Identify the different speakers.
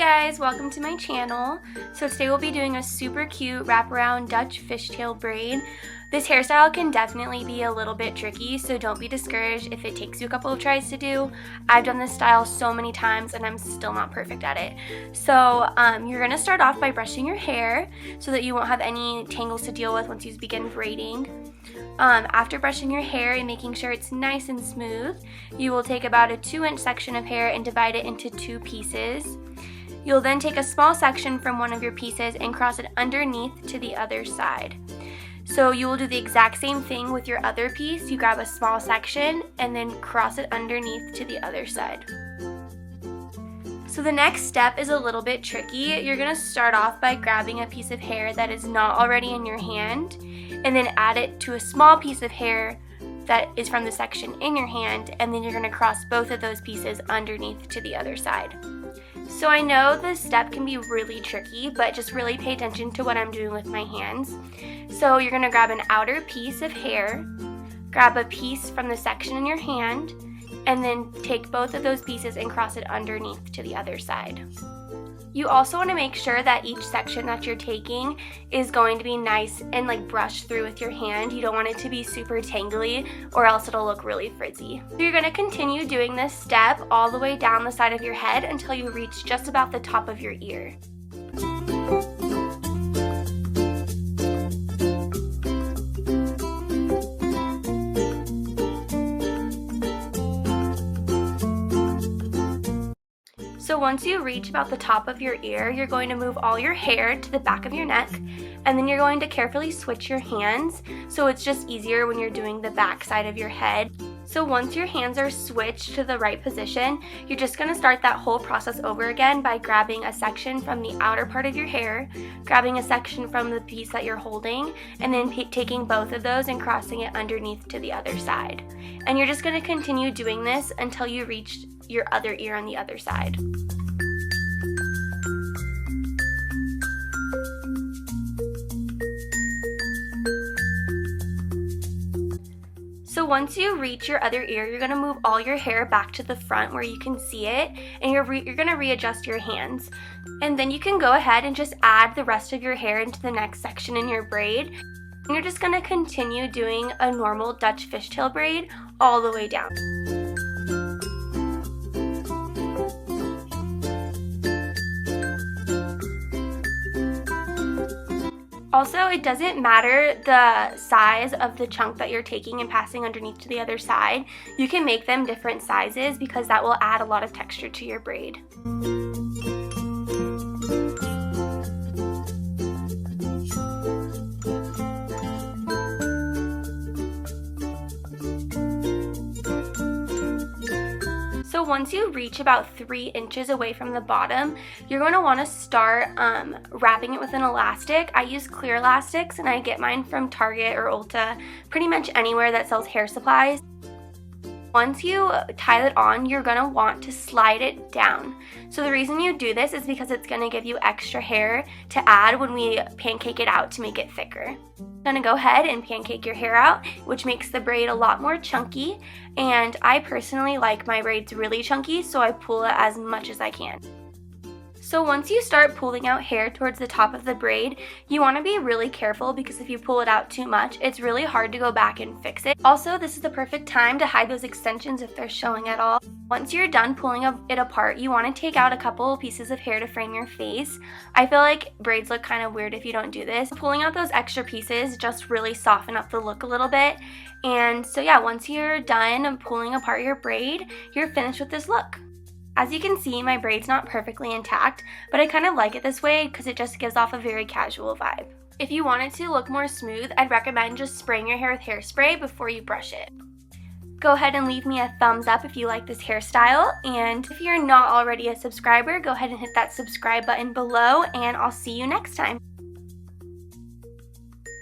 Speaker 1: guys, welcome to my channel. So today we'll be doing a super cute wraparound Dutch fishtail braid. This hairstyle can definitely be a little bit tricky, so don't be discouraged if it takes you a couple of tries to do. I've done this style so many times and I'm still not perfect at it. So you're going to start off by brushing your hair so that you won't have any tangles to deal with once you begin braiding. After brushing your hair and making sure it's nice and smooth, you will take about a 2-inch section of hair and divide it into 2 pieces. You'll then take a small section from one of your pieces and cross it underneath to the other side. So you will do the exact same thing with your other piece. You grab a small section and then cross it underneath to the other side. So the next step is a little bit tricky. You're going to start off by grabbing a piece of hair that is not already in your hand and then add it to a small piece of hair that is from the section in your hand, and then you're going to cross both of those pieces underneath to the other side. So I know this step can be really tricky, but just really pay attention to what I'm doing with my hands. So you're going to grab an outer piece of hair, grab a piece from the section in your hand, and then take both of those pieces and cross it underneath to the other side. You also want to make sure that each section that you're taking is going to be nice and brushed through with your hand. You don't want it to be super tangly or else it'll look really frizzy. So you're going to continue doing this step all the way down the side of your head until you reach just about the top of your ear. So once you reach about the top of your ear, you're going to move all your hair to the back of your neck, and then you're going to carefully switch your hands so it's just easier when you're doing the back side of your head. So once your hands are switched to the right position, you're just going to start that whole process over again by grabbing a section from the outer part of your hair, grabbing a section from the piece that you're holding, and then taking both of those and crossing it underneath to the other side. And you're just going to continue doing this until you reach your other ear on the other side. So once you reach your other ear, you're going to move all your hair back to the front where you can see it, and you're going to readjust your hands. And then you can go ahead and just add the rest of your hair into the next section in your braid. And you're just going to continue doing a normal Dutch fishtail braid all the way down. Also, it doesn't matter the size of the chunk that you're taking and passing underneath to the other side. You can make them different sizes because that will add a lot of texture to your braid. So once you reach about 3 inches away from the bottom, you're going to want to start wrapping it with an elastic. I use clear elastics and I get mine from Target or Ulta, pretty much anywhere that sells hair supplies. Once you tie it on, you're going to want to slide it down. So the reason you do this is because it's going to give you extra hair to add when we pancake it out to make it thicker. You're going to go ahead and pancake your hair out, which makes the braid a lot more chunky, and I personally like my braids really chunky, so I pull it as much as I can. So once you start pulling out hair towards the top of the braid, you want to be really careful because if you pull it out too much, it's really hard to go back and fix it. Also, this is the perfect time to hide those extensions if they're showing at all. Once you're done pulling it apart, you want to take out a couple pieces of hair to frame your face. I feel like braids look kind of weird if you don't do this. Pulling out those extra pieces just really soften up the look a little bit. And so yeah, once you're done pulling apart your braid, you're finished with this look. As you can see, my braid's not perfectly intact, but I kind of like it this way because it just gives off a very casual vibe. If you want it to look more smooth, I'd recommend just spraying your hair with hairspray before you brush it. Go ahead and leave me a thumbs up if you like this hairstyle, and if you're not already a subscriber, go ahead and hit that subscribe button below, and I'll see you next time.